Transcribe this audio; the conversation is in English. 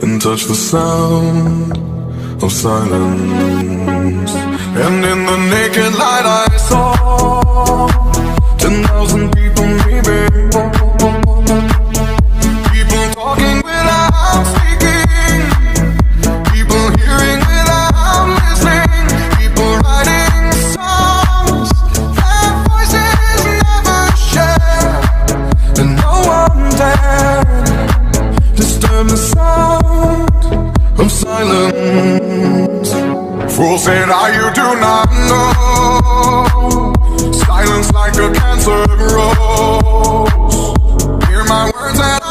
and touch the sound of silence. And in the naked light I saw 10,000 people maybe, people talking without speaking, people hearing without listening, people writing songs that voices never share, and no one dared disturb the sound of silence. Fool said I, you do not know, silence like a cancer grows. Hear my words and